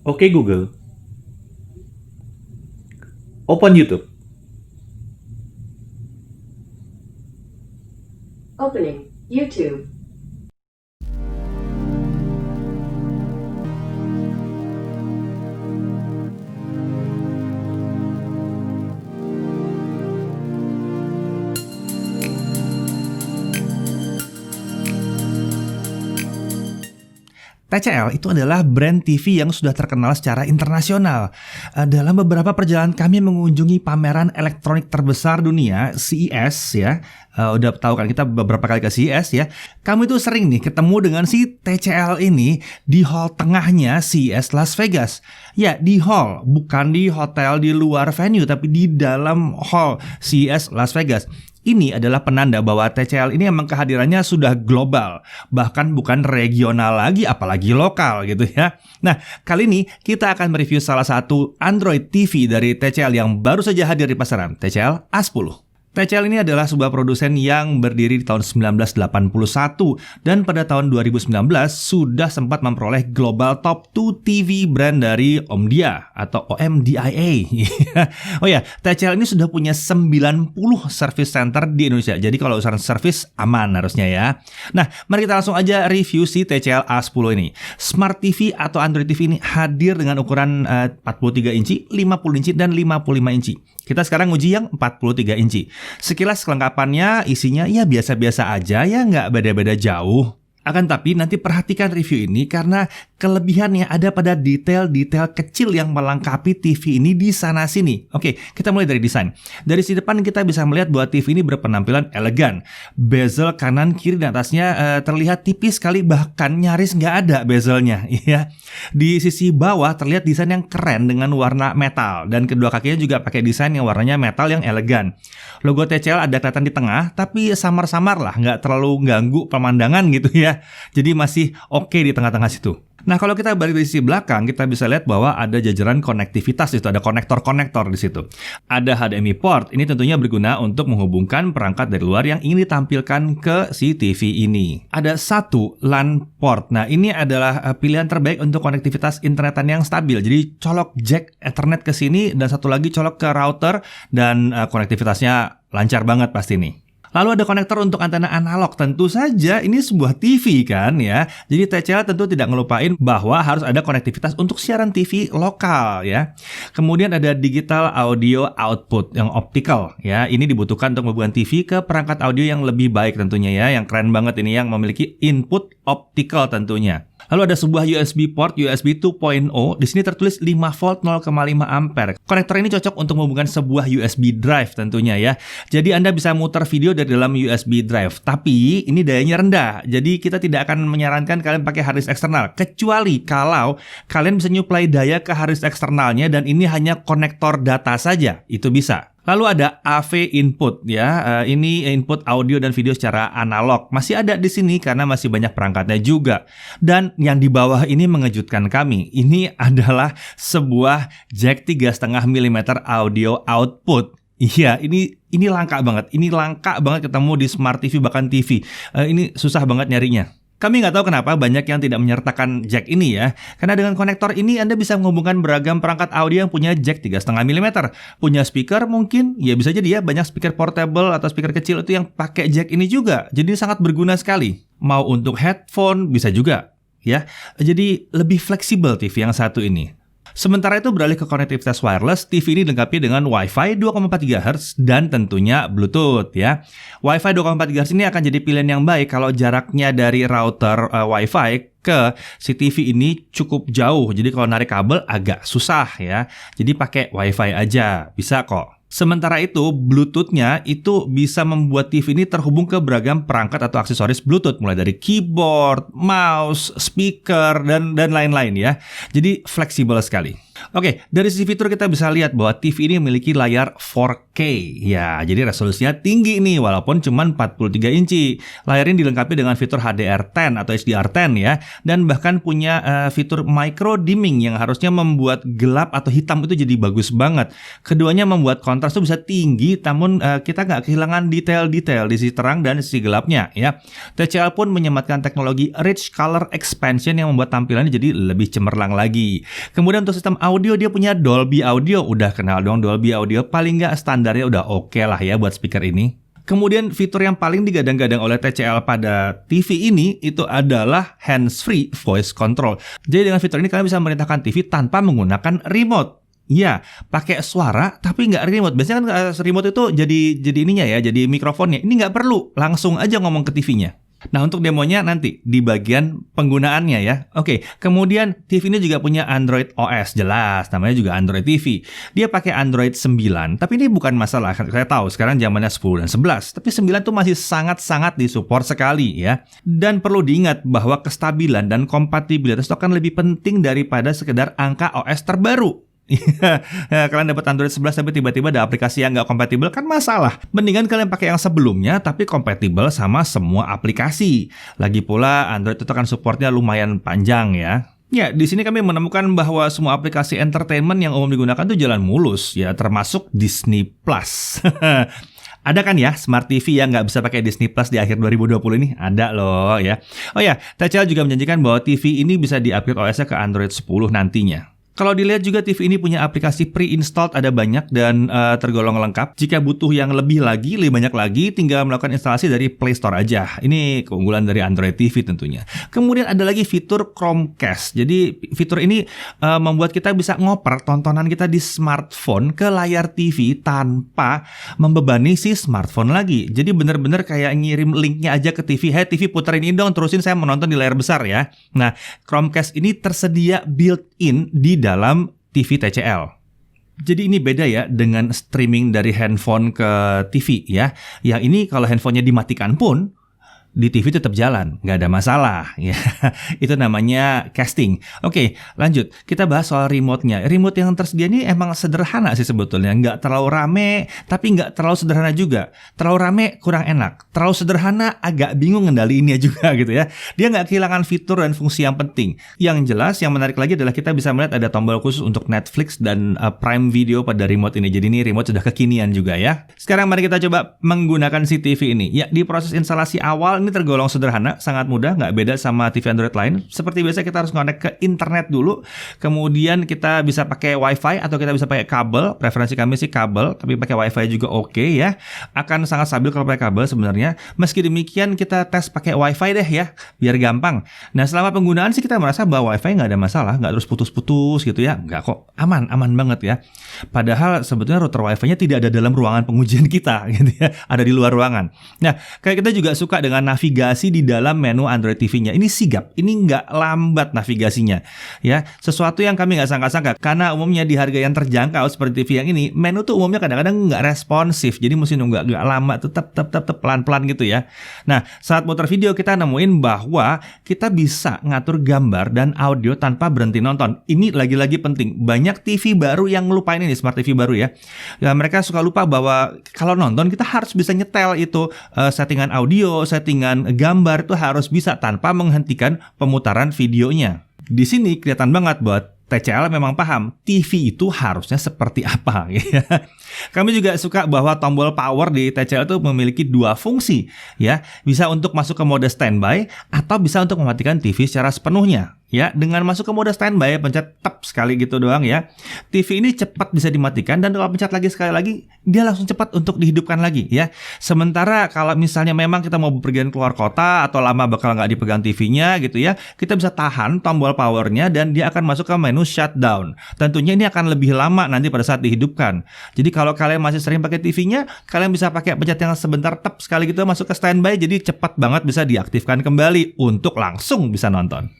Oke Google, open YouTube. Opening YouTube. TCL itu adalah brand TV yang sudah terkenal secara internasional. Dalam beberapa perjalanan kami mengunjungi pameran elektronik terbesar dunia, CES ya. Udah tahu kan kita beberapa kali ke CES ya. Kamu itu sering nih ketemu dengan si TCL ini di hall tengahnya CES Las Vegas. Ya, di hall, bukan di hotel di luar venue, tapi di dalam hall CES Las Vegas. Ini adalah penanda bahwa TCL ini emang kehadirannya sudah global, bahkan bukan regional lagi, apalagi lokal gitu ya. Nah, kali ini kita akan mereview salah satu Android TV dari TCL yang baru saja hadir di pasaran, TCL A10. TCL ini adalah sebuah produsen yang berdiri di tahun 1981 dan pada tahun 2019 sudah sempat memperoleh Global Top 2 TV brand dari Omdia atau OMDIA. Oh ya, TCL ini sudah punya 90 service center di Indonesia. Jadi kalau urusan service aman harusnya ya. Nah, mari kita langsung aja review si TCL A10 ini. Smart TV atau Android TV ini hadir dengan ukuran 43 inci, 50 inci, dan 55 inci. Kita sekarang uji yang 43 inci. Sekilas kelengkapannya isinya ya biasa-biasa aja ya, nggak beda-beda jauh. Akan tapi nanti perhatikan review ini karena kelebihannya ada pada detail-detail kecil yang melengkapi TV ini di sana-sini. Oke, kita mulai dari desain. Dari sisi depan kita bisa melihat bahwa TV ini berpenampilan elegan. Bezel kanan kiri dan atasnya terlihat tipis sekali, bahkan nyaris nggak ada bezelnya. Ya. Di sisi bawah terlihat desain yang keren dengan warna metal. Dan kedua kakinya juga pakai desain yang warnanya metal yang elegan. Logo TCL ada kelihatan di tengah, tapi samar-samar lah, nggak terlalu ganggu pemandangan gitu ya. Jadi masih oke di tengah-tengah situ. Nah, kalau kita balik dari sisi belakang, kita bisa lihat bahwa ada jajaran konektivitas itu, ada konektor-konektor di situ. Ada HDMI port, ini tentunya berguna untuk menghubungkan perangkat dari luar yang ingin ditampilkan ke si TV ini. Ada satu LAN port. Nah, ini adalah pilihan terbaik untuk konektivitas internetan yang stabil. Jadi colok jack Ethernet ke sini dan satu lagi colok ke router dan konektivitasnya lancar banget pasti nih. Lalu ada konektor untuk antena analog. Tentu saja ini sebuah TV kan ya. Jadi TCL tentu tidak ngelupain bahwa harus ada konektivitas untuk siaran TV lokal ya. Kemudian ada digital audio output yang optical ya. Ini dibutuhkan untuk menghubungkan TV ke perangkat audio yang lebih baik tentunya ya. Yang keren banget ini yang memiliki input optical tentunya. Lalu ada sebuah USB port USB 2.0. Di sini tertulis 5 volt 0,5 ampere. Konektor ini cocok untuk menghubungkan sebuah USB drive tentunya ya. Jadi Anda bisa muter video dari dalam USB drive. Tapi ini dayanya rendah. Jadi kita tidak akan menyarankan kalian pakai hard disk eksternal. Kecuali kalau kalian bisa nyuplai daya ke hard disk eksternalnya dan ini hanya konektor data saja. Itu bisa. Lalu ada AV input ya, ini input audio dan video secara analog. Masih ada di sini karena masih banyak perangkatnya juga. Dan yang di bawah ini mengejutkan kami. Ini adalah sebuah jack 3,5 mm audio output. Iya, ini langka banget. Ini langka banget ketemu di smart TV bahkan TV. Ini susah banget nyarinya. Kami nggak tahu kenapa banyak yang tidak menyertakan jack ini ya. Karena dengan konektor ini Anda bisa menghubungkan beragam perangkat audio yang punya jack 3,5 mm. Punya speaker mungkin, ya bisa jadi ya banyak speaker portable atau speaker kecil itu yang pakai jack ini juga. Jadi sangat berguna sekali. Mau untuk headphone bisa juga ya. Jadi lebih fleksibel TV yang satu ini. Sementara itu beralih ke konektivitas wireless, TV ini dilengkapi dengan Wi-Fi 2,4 GHz dan tentunya Bluetooth ya. Wi-Fi 2,4 GHz ini akan jadi pilihan yang baik kalau jaraknya dari router Wi-Fi ke si TV ini cukup jauh. Jadi kalau narik kabel agak susah ya. Jadi pakai Wi-Fi aja, bisa kok. Sementara itu, Bluetooth-nya itu bisa membuat TV ini terhubung ke beragam perangkat atau aksesoris Bluetooth, mulai dari keyboard, mouse, speaker, dan lain-lain ya. Jadi fleksibel sekali. Oke, dari sisi fitur kita bisa lihat bahwa TV ini memiliki layar 4K. Ya, jadi resolusinya tinggi nih walaupun cuma 43 inci. Layar ini dilengkapi dengan fitur HDR10 atau HDR10 ya, dan bahkan punya fitur micro dimming yang harusnya membuat gelap atau hitam itu jadi bagus banget. Keduanya membuat konten kontras itu bisa tinggi, namun kita nggak kehilangan detail-detail di sisi terang dan sisi gelapnya ya. TCL pun menyematkan teknologi Rich Color Expansion yang membuat tampilannya jadi lebih cemerlang lagi. Kemudian untuk sistem audio dia punya Dolby Audio, udah kenal dong Dolby Audio, paling nggak standarnya udah oke lah ya buat speaker ini. Kemudian fitur yang paling digadang-gadang oleh TCL pada TV ini itu adalah hands-free voice control. Jadi dengan fitur ini kalian bisa memerintahkan TV tanpa menggunakan remote. Ya, pakai suara tapi nggak remote. Biasanya kan remote itu jadi ininya ya, jadi mikrofonnya. Ini nggak perlu, langsung aja ngomong ke TV-nya. Nah, untuk demonya nanti di bagian penggunaannya ya. Oke, kemudian TV ini juga punya Android OS, jelas namanya juga Android TV. Dia pakai Android 9, tapi ini bukan masalah. Saya tahu sekarang zamannya 10 dan 11, tapi 9 tuh masih sangat-sangat disupport sekali ya. Dan perlu diingat bahwa kestabilan dan kompatibilitas itu akan lebih penting daripada sekedar angka OS terbaru. Ya, kalian dapat Android 11 tapi tiba-tiba ada aplikasi yang nggak kompatibel kan masalah. Mendingan kalian pakai yang sebelumnya tapi kompatibel sama semua aplikasi. Lagi pula Android itu kan supportnya lumayan panjang ya. Ya, di sini kami menemukan bahwa semua aplikasi entertainment yang umum digunakan tuh jalan mulus ya, termasuk Disney Plus. Ada kan ya Smart TV yang nggak bisa pakai Disney Plus di akhir 2020 ini? Ada loh ya. Oh ya, TCL juga menjanjikan bahwa TV ini bisa di-upgrade OS-nya ke Android 10 nantinya. Kalau dilihat juga TV ini punya aplikasi pre-installed ada banyak dan tergolong lengkap. Jika butuh yang lebih banyak lagi, tinggal melakukan instalasi dari Play Store aja. Ini keunggulan dari Android TV tentunya. Kemudian ada lagi fitur Chromecast. Jadi fitur ini membuat kita bisa ngoper tontonan kita di smartphone ke layar TV tanpa membebani si smartphone lagi. Jadi benar-benar kayak ngirim linknya aja ke TV. Hey TV puterin ini dong, terusin saya menonton di layar besar ya. Nah, Chromecast ini tersedia built-in di dalam TV TCL. Jadi ini beda ya dengan streaming dari handphone ke TV ya. Yang ini kalau handphonenya dimatikan pun di TV tetap jalan, nggak ada masalah ya. Itu namanya casting. Oke, lanjut. Kita bahas soal remote-nya. Remote yang tersedia ini emang sederhana sih sebetulnya. Nggak terlalu rame, tapi nggak terlalu sederhana juga. Terlalu rame, kurang enak. Terlalu sederhana, agak bingung ngendaliinnya juga gitu ya. Dia nggak kehilangan fitur dan fungsi yang penting. Yang jelas, yang menarik lagi adalah kita bisa melihat ada tombol khusus untuk Netflix dan Prime Video pada remote ini. Jadi ini remote sudah kekinian juga ya. Sekarang mari kita coba menggunakan si TV ini. Ya, di proses instalasi awal ini tergolong sederhana, sangat mudah, nggak beda sama TV Android lain. Seperti biasa kita harus connect ke internet dulu, kemudian kita bisa pakai WiFi atau kita bisa pakai kabel. Preferensi kami sih kabel, tapi pakai WiFi juga oke ya. Akan sangat stabil kalau pakai kabel sebenarnya. Meski demikian kita tes pakai WiFi deh ya, biar gampang. Nah selama penggunaan sih kita merasa bahwa WiFi nggak ada masalah, nggak terus putus-putus gitu ya, nggak kok, aman banget ya. Padahal sebetulnya router WiFi-nya tidak ada dalam ruangan pengujian kita gitu ya, ada di luar ruangan. Nah kayak kita juga suka dengan navigasi di dalam menu Android TV-nya. Ini sigap, ini nggak lambat navigasinya. Ya, sesuatu yang kami nggak sangka-sangka. Karena umumnya di harga yang terjangkau seperti TV yang ini, menu tuh umumnya kadang-kadang nggak responsif. Jadi mesti nunggu nggak lama, tetap pelan-pelan gitu ya. Nah, saat muter video kita nemuin bahwa kita bisa ngatur gambar dan audio tanpa berhenti nonton. Ini lagi-lagi penting. Banyak TV baru yang ngelupain ini, Smart TV baru ya. Ya mereka suka lupa bahwa kalau nonton kita harus bisa nyetel itu settingan audio, settingan gambar itu harus bisa tanpa menghentikan pemutaran videonya. Di sini kelihatan banget bahwa TCL memang paham TV itu harusnya seperti apa ya. Kami juga suka bahwa tombol power di TCL itu memiliki dua fungsi ya. Bisa untuk masuk ke mode standby atau bisa untuk mematikan TV secara sepenuhnya. Ya, dengan masuk ke mode standby, pencet tap sekali gitu doang ya. TV ini cepat bisa dimatikan dan kalau pencet lagi sekali lagi, dia langsung cepat untuk dihidupkan lagi ya. Sementara kalau misalnya memang kita mau bepergian keluar kota atau lama bakal nggak dipegang TV-nya gitu ya, kita bisa tahan tombol powernya dan dia akan masuk ke menu shutdown. Tentunya ini akan lebih lama nanti pada saat dihidupkan. Jadi kalau kalian masih sering pakai TV-nya, kalian bisa pakai pencet yang sebentar tap sekali gitu masuk ke standby, jadi cepat banget bisa diaktifkan kembali untuk langsung bisa nonton.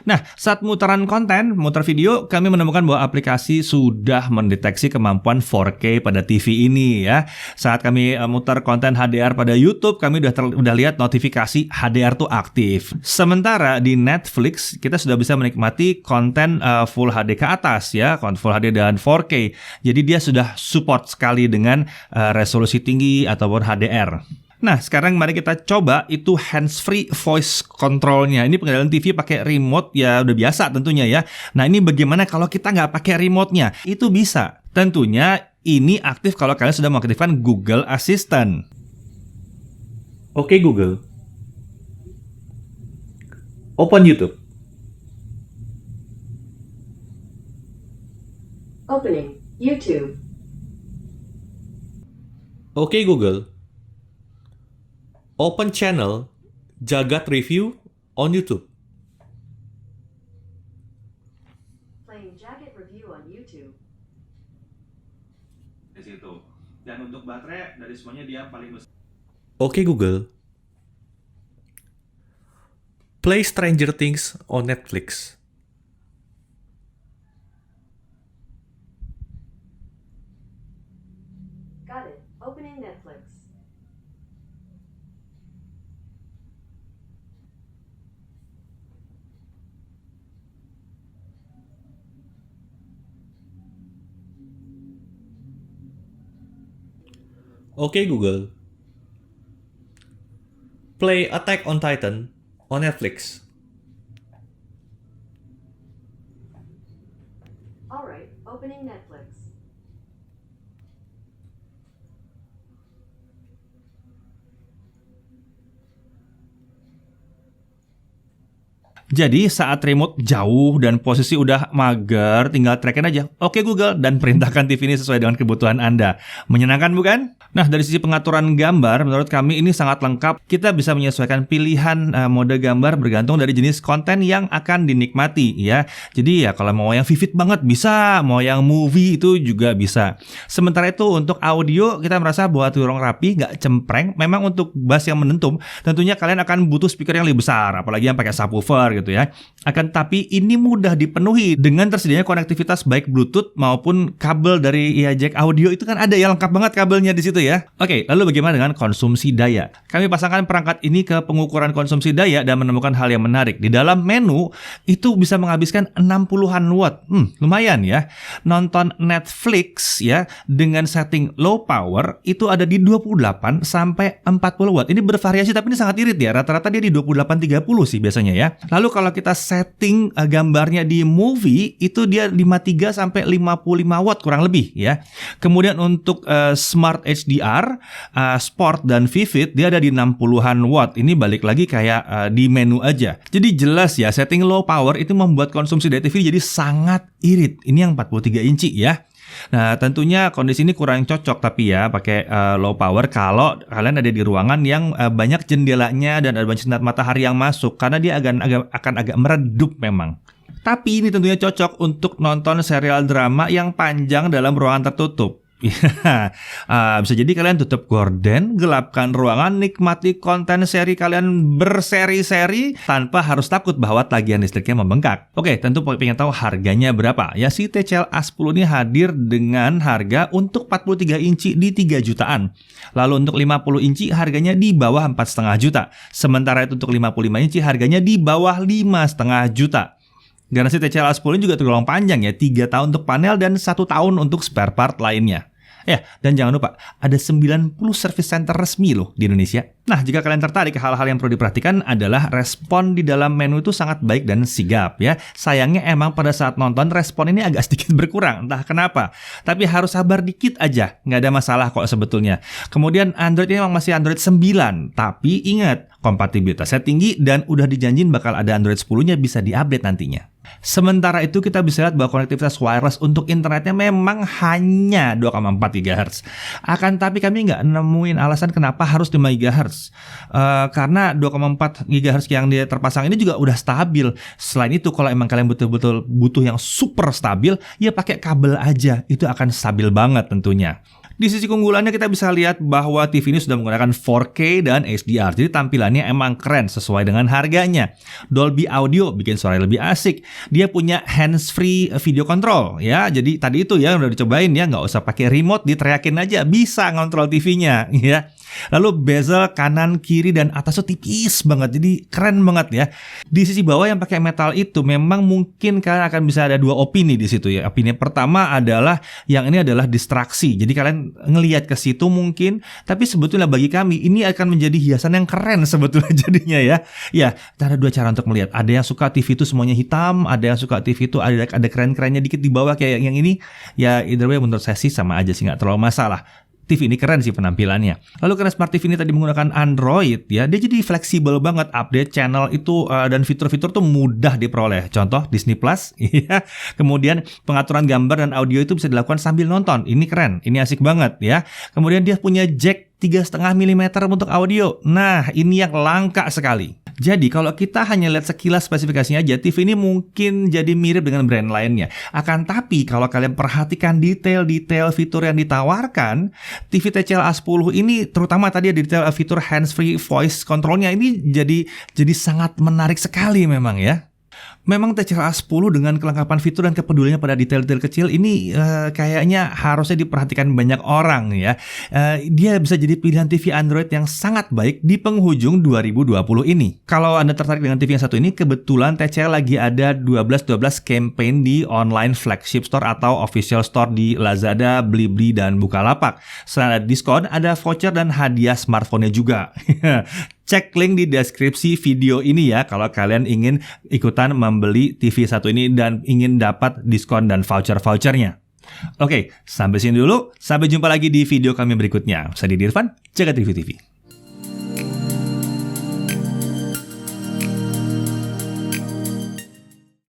Nah, saat muter video, kami menemukan bahwa aplikasi sudah mendeteksi kemampuan 4K pada TV ini ya. Saat kami muter konten HDR pada YouTube, kami udah lihat notifikasi HDR tuh aktif. Sementara di Netflix, kita sudah bisa menikmati konten Full HD ke atas ya, Full HD dan 4K. Jadi dia sudah support sekali dengan resolusi tinggi ataupun HDR. Nah, sekarang mari kita coba itu hands-free voice control-nya. Ini pengendalian TV pakai remote ya udah biasa tentunya ya. Nah, ini bagaimana kalau kita nggak pakai remote-nya? Itu bisa. Tentunya ini aktif kalau kalian sudah mengaktifkan Google Assistant. Oke Google, open YouTube. Opening YouTube. Oke Google, open channel Jagat Review on YouTube. Playing Jacket Review on YouTube. Di situ. Dan untuk baterai dari semuanya dia paling besar. Oke Google, play Stranger Things on Netflix. Got it. Opening Netflix. Oke Google, play Attack on Titan on Netflix. Alright, opening Netflix. Jadi saat remote jauh dan posisi udah mager, tinggal trackin aja. Oke Google, dan perintahkan TV ini sesuai dengan kebutuhan Anda. Menyenangkan bukan? Nah, dari sisi pengaturan gambar, menurut kami ini sangat lengkap. Kita bisa menyesuaikan pilihan mode gambar bergantung dari jenis konten yang akan dinikmati ya. Jadi ya kalau mau yang vivid banget bisa, mau yang movie itu juga bisa. Sementara itu untuk audio kita merasa bahwa turun rapi, nggak cempreng. Memang untuk bass yang menentum, tentunya kalian akan butuh speaker yang lebih besar, apalagi yang pakai subwoofer gitu ya. Akan tapi ini mudah dipenuhi dengan tersedianya konektivitas baik Bluetooth maupun kabel dari jack audio itu kan ada ya, lengkap banget kabelnya di situ ya. Oke, lalu bagaimana dengan konsumsi daya? Kami pasangkan perangkat ini ke pengukuran konsumsi daya dan menemukan hal yang menarik. Di dalam menu itu bisa menghabiskan 60-an watt. Lumayan ya. Nonton Netflix ya dengan setting low power itu ada di 28 sampai 40 watt. Ini bervariasi tapi ini sangat irit ya. Rata-rata dia di 28-30 sih biasanya ya. Lalu kalau kita setting gambarnya di movie itu dia 53 sampai 55 watt kurang lebih ya. Kemudian untuk Smart HDR, Sport dan Vivid dia ada di 60-an watt. Ini balik lagi kayak di menu aja. Jadi jelas ya setting low power itu membuat konsumsi daya TV jadi sangat irit. Ini yang 43 inci ya. Nah tentunya kondisi ini kurang cocok tapi ya pakai low power kalau kalian ada di ruangan yang banyak jendelanya dan ada banyak sinar matahari yang masuk karena dia akan agak meredup memang. Tapi ini tentunya cocok untuk nonton serial drama yang panjang dalam ruangan tertutup. Bisa jadi kalian tutup gorden, gelapkan ruangan, nikmati konten seri kalian berseri-seri tanpa harus takut bahwa tagihan listriknya membengkak. Oke, tentu pengen tahu harganya berapa. Ya, si TCL A10 ini hadir dengan harga untuk 43 inci di 3 jutaan. Lalu untuk 50 inci harganya di bawah 4,5 juta. Sementara itu untuk 55 inci harganya di bawah 5,5 juta. Garansi TCL A10 ini juga tergolong panjang ya, 3 tahun untuk panel dan 1 tahun untuk spare part lainnya. Ya, dan jangan lupa, ada 90 service center resmi loh di Indonesia. Nah, jika kalian tertarik, hal-hal yang perlu diperhatikan adalah respon di dalam menu itu sangat baik dan sigap ya. Sayangnya emang pada saat nonton respon ini agak sedikit berkurang, entah kenapa. Tapi harus sabar dikit aja, nggak ada masalah kok sebetulnya. Kemudian Android ini memang masih Android 9, tapi ingat, kompatibilitasnya tinggi dan udah dijanjin bakal ada Android 10-nya bisa di-update nantinya. Sementara itu kita bisa lihat bahwa konektivitas wireless untuk internetnya memang hanya 2,4 GHz. Akan tapi kami nggak nemuin alasan kenapa harus 5 GHz. Karena 2,4 GHz yang dia terpasang ini juga udah stabil. Selain itu kalau emang kalian betul-betul butuh yang super stabil, ya pakai kabel aja. Itu akan stabil banget tentunya. Di sisi keunggulannya kita bisa lihat bahwa TV ini sudah menggunakan 4K dan HDR. Jadi tampilannya emang keren sesuai dengan harganya. Dolby Audio bikin suara lebih asik. Dia punya hands-free video control ya. Jadi tadi itu ya udah dicobain ya, nggak usah pakai remote, diteriakin aja bisa ngontrol TV-nya ya. Lalu bezel kanan, kiri, dan atas tuh tipis banget, jadi keren banget ya. Di sisi bawah yang pakai metal itu memang mungkin kalian akan bisa ada dua opini di situ ya. Opini pertama adalah yang ini adalah distraksi, jadi kalian ngelihat ke situ mungkin, tapi sebetulnya bagi kami ini akan menjadi hiasan yang keren sebetulnya jadinya ya. Ya, ada dua cara untuk melihat. Ada yang suka TV itu semuanya hitam, ada yang suka TV itu ada keren-kerennya dikit di bawah kayak yang ini. Ya either way menurut saya sih sama aja sih, nggak terlalu masalah. TV ini keren sih penampilannya. Lalu karena Smart TV ini tadi menggunakan Android ya, dia jadi fleksibel banget, update channel itu dan fitur-fitur tuh mudah diperoleh. Contoh Disney Plus, ya. Kemudian pengaturan gambar dan audio itu bisa dilakukan sambil nonton. Ini keren, ini asik banget ya. Kemudian dia punya jack 3,5 mm untuk audio. Nah, ini yang langka sekali. Jadi kalau kita hanya lihat sekilas spesifikasinya aja, TV ini mungkin jadi mirip dengan brand lainnya. Akan tapi kalau kalian perhatikan detail-detail fitur yang ditawarkan, TV TCL A10 ini terutama tadi ada detail fitur hands-free voice controlnya ini jadi sangat menarik sekali memang ya. Memang TCL A10 dengan kelengkapan fitur dan kepeduliannya pada detail-detail kecil ini kayaknya harusnya diperhatikan banyak orang ya. Dia bisa jadi pilihan TV Android yang sangat baik di penghujung 2020 ini. Kalau Anda tertarik dengan TV yang satu ini, kebetulan TCL lagi ada 12-12 campaign di online flagship store atau official store di Lazada, Blibli, dan Bukalapak. Selain ada diskon, ada voucher dan hadiah smartphone-nya juga. Cek link di deskripsi video ini ya kalau kalian ingin ikutan membeli TV satu ini dan ingin dapat diskon dan voucher-vouchernya. Oke, sampai sini dulu. Sampai jumpa lagi di video kami berikutnya. Saya Didi Irfan, Jagat Review TV.